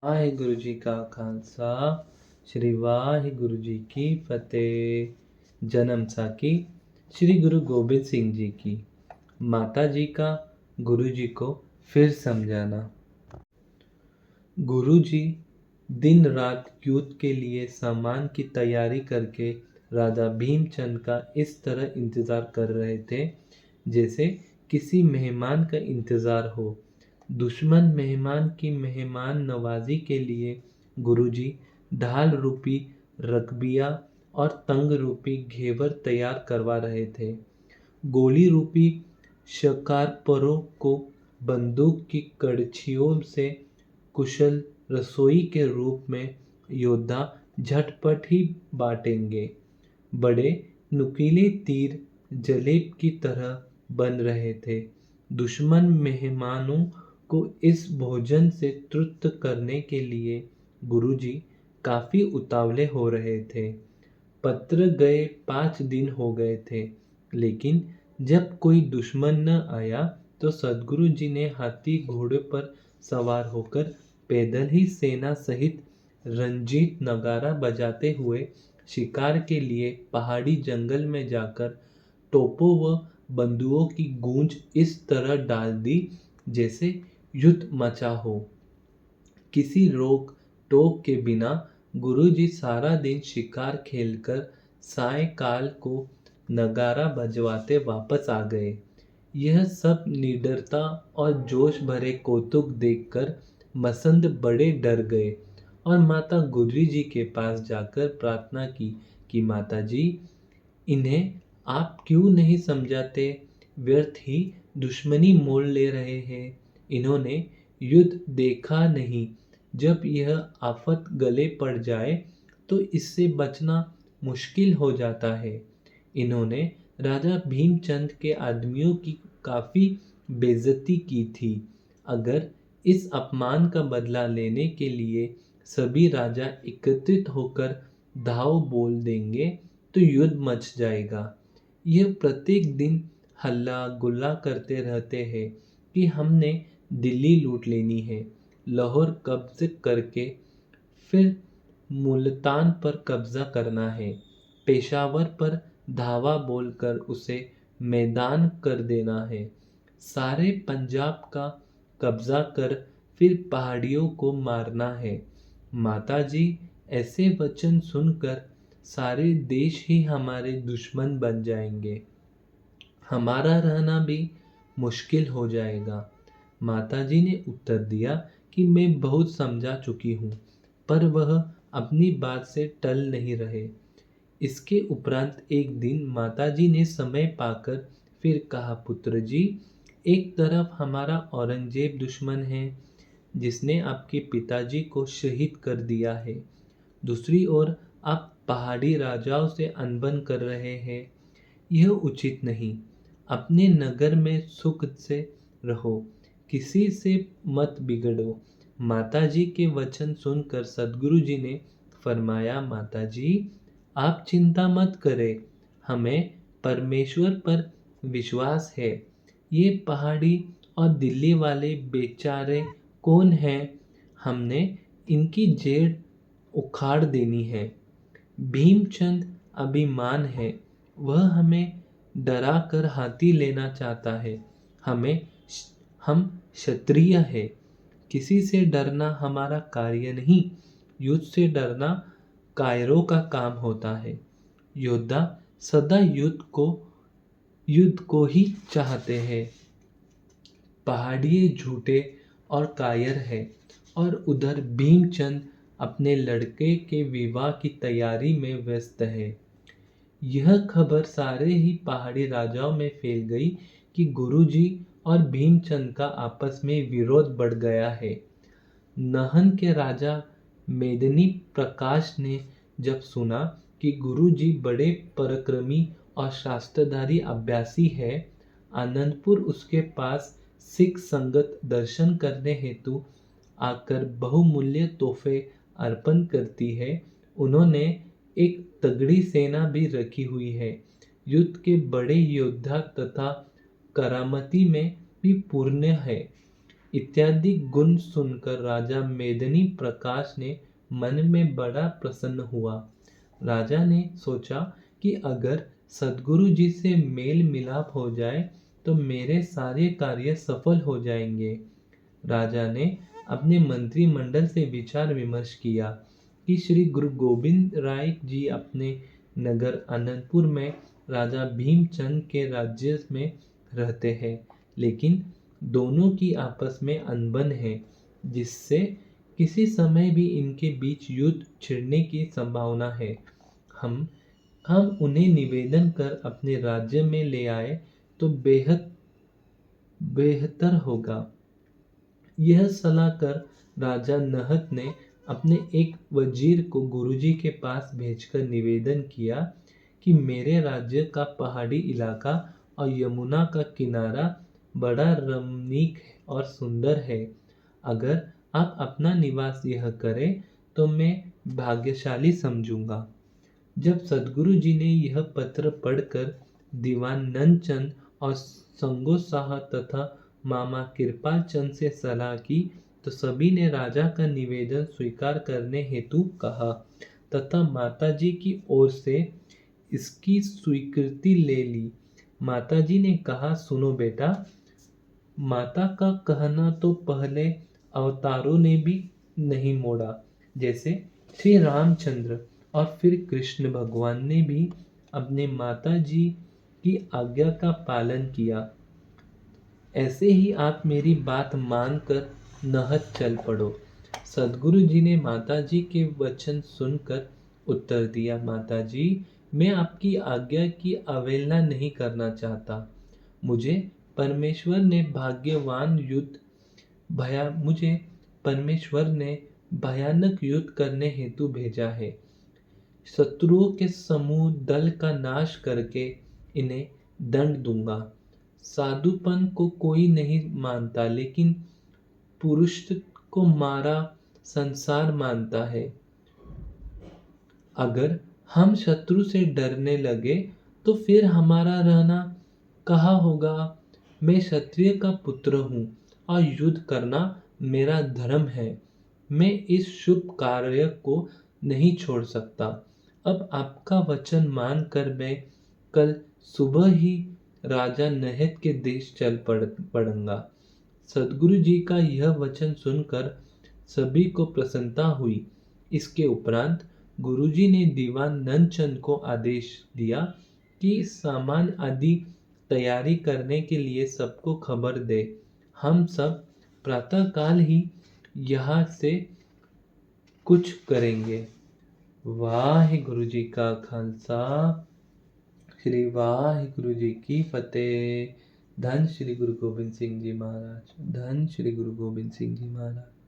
ਵਾਹਿਗੁਰੂ ਜੀ ਕਾ ਖਾਲਸਾ ਸ਼੍ਰੀ ਵਾਹਿਗੁਰੂ जी की फतेह। जन्म साखी श्री गुरु गोबिंद सिंह जी की। माता जी का गुरु जी को फिर समझाना। गुरु जी दिन रात युद्ध के लिए सामान की तैयारी करके राजा भीमचंद का इस तरह इंतजार कर रहे थे जैसे किसी मेहमान का इंतजार हो। दुश्मन मेहमान की मेहमान नवाजी के लिए गुरुजी ढाल रूपी रकबिया और तंग रूपी घेवर तैयार करवा रहे थे। गोली रूपी शकारपरों को बंदूक की कड़छियों से कुशल रसोई के रूप में योद्धा झटपट ही बांटेंगे। बड़े नुकीले तीर जलेब की तरह बन रहे थे। दुश्मन मेहमानों को इस भोजन से तृप्त करने के लिए गुरुजी काफी उतावले हो रहे थे। पत्र गए 5 दिन हो गए थे, लेकिन जब कोई दुश्मन न आया तो सदगुरु जी ने हाथी घोड़े पर सवार होकर पैदल ही सेना सहित रंजीत नगारा बजाते हुए शिकार के लिए पहाड़ी जंगल में जाकर तोपों व बंदूकों की गूंज इस तरह डाल दी जैसे युद्ध मचा हो। किसी रोक टोक के बिना गुरुजी सारा दिन शिकार खेलकर सायंकाल को नगारा बजवाते वापस आ गए। यह सब निडरता और जोश भरे कौतुक देखकर मसंद बड़े डर गए और माता गुजरी जी के पास जाकर प्रार्थना की कि माता जी, इन्हें आप क्यों नहीं समझाते? व्यर्थ ही दुश्मनी मोल ले रहे हैं। इन्होंने युद्ध देखा नहीं। जब यह आफत गले पड़ जाए तो इससे बचना मुश्किल हो जाता है। इन्होंने राजा भीमचंद के आदमियों की काफी बेइज्जती की थी। अगर इस अपमान का बदला लेने के लिए सभी राजा एकत्रित होकर धाव बोल देंगे तो युद्ध मच जाएगा। यह प्रत्येक दिन हल्ला गुल्ला करते रहते हैं कि हमने दिल्ली लूट लेनी है, लाहौर कब्जे करके फिर मुल्तान पर कब्जा करना है, पेशावर पर धावा बोलकर उसे मैदान कर देना है, सारे पंजाब का कब्जा कर फिर पहाड़ियों को मारना है। माताजी, ऐसे वचन सुनकर सारे देश ही हमारे दुश्मन बन जाएंगे। हमारा रहना भी मुश्किल हो जाएगा। माताजी ने उत्तर दिया कि मैं बहुत समझा चुकी हूँ, पर वह अपनी बात से टल नहीं रहे। इसके उपरांत एक दिन माताजी ने समय पाकर फिर कहा, पुत्र जी, एक तरफ हमारा औरंगजेब दुश्मन है जिसने आपके पिताजी को शहीद कर दिया है, दूसरी ओर आप पहाड़ी राजाओं से अनबन कर रहे हैं। यह उचित नहीं। अपने नगर में सुख से रहो, किसी से मत बिगड़ो। माताजी के वचन सुनकर सदगुरु जी ने फरमाया, माताजी, आप चिंता मत करें, हमें परमेश्वर पर विश्वास है। ये पहाड़ी और दिल्ली वाले बेचारे कौन हैं? हमने इनकी जेड़ उखाड़ देनी है। भीमचंद अभिमान है, वह हमें डरा कर हाथी लेना चाहता है। हम क्षत्रिय है, किसी से डरना हमारा कार्य नहीं, युद्ध से डरना कायरों का काम होता है। योद्धा सदा युद्ध को ही चाहते हैं। पहाड़िए झूठे और कायर है और उधर भीमचंद अपने लड़के के विवाह की तैयारी में व्यस्त है। यह खबर सारे ही पहाड़ी राजाओं में फैल गई कि गुरुजी और भीमचंद का आपस में विरोध बढ़ गया है। नहन के राजा मेदिनी प्रकाश ने जब सुना कि गुरुजी बड़े पराक्रमी और शास्त्रधारी अभ्यासी है, आनंदपुर उसके पास सिख संगत दर्शन करने हेतु आकर बहुमूल्य तोहफे अर्पण करती है, उन्होंने एक तगड़ी सेना भी रखी हुई है। युद्ध के बड़े योद्धा तथा करामती में भी पूर्ण है। इत्यादि गुण सुनकर राजा मेदिनी प्रकाश ने मन में बड़ा प्रसन्न हुआ। राजा ने सोचा कि अगर सद्गुरु जी से मेल मिलाप हो जाए तो मेरे सारे कार्य सफल हो जाएंगे। राजा ने अपने मंत्रिमंडल से विचार विमर्श किया कि श्री गुरु गोविंद राय जी अपने नगर आनंदपुर में राजा भीमचंद के राज्य में रहते हैं, लेकिन दोनों की आपस में अनबन है, जिससे किसी समय भी इनके बीच युद्ध छिड़ने की संभावना है। हम हम उन्हें निवेदन कर अपने राज्य में ले आए तो बेहद बेहतर होगा। यह सलाह कर राजा नहत ने अपने एक वजीर को गुरुजी के पास भेजकर निवेदन किया कि मेरे राज्य का पहाड़ी इलाका और यमुना का किनारा बड़ा रमणीक और सुंदर है। अगर आप अपना निवास यह करें तो मैं भाग्यशाली समझूंगा। जब सद्गुरु जी ने यह पत्र पढ़कर दीवान नंदचंद और संगो शाह तथा मामा कृपाल चंद से सलाह की तो सभी ने राजा का निवेदन स्वीकार करने हेतु कहा तथा माताजी की ओर से इसकी स्वीकृति ले ली। माताजी ने कहा, सुनो बेटा, माता का कहना तो पहले अवतारों ने भी नहीं मोड़ा। जैसे श्री रामचंद्र और फिर कृष्ण भगवान ने भी अपने माता जी की आज्ञा का पालन किया। ऐसे ही आप मेरी बात मानकर नहत चल पड़ो। सद्गुरु जी ने माता जी के वचन सुनकर उत्तर दिया, माता जी, मैं आपकी आज्ञा की अवहेलना नहीं करना चाहता। मुझे परमेश्वर ने भयानक युद्ध करने हेतु भेजा है। शत्रुओं के समूह दल का नाश करके इन्हें दंड दूंगा। साधुपन को कोई नहीं मानता, लेकिन पुरुष को मारा संसार मानता है। अगर हम शत्रु से डरने लगे तो फिर हमारा रहना कहाँ होगा। मैं क्षत्रिय का पुत्र हूँ और युद्ध करना मेरा धर्म है। मैं इस शुभ कार्य को नहीं छोड़ सकता। अब आपका वचन मानकर मैं कल सुबह ही राजा नहत के देश चल पड़ूंगा। सद्गुरु जी का यह वचन सुनकर सभी को प्रसन्नता हुई। इसके उपरांत गुरुजी ने दीवान नंदचंद को आदेश दिया कि सामान आदि तैयारी करने के लिए सबको खबर दे। हम सब प्रातःकाल ही यहाँ से कुछ करेंगे। वाहिगुरु जी का खालसा, श्री वाहिगुरु जी की फतेह। धन श्री गुरु गोबिंद सिंह जी महाराज। धन श्री गुरु गोबिंद सिंह जी महाराज।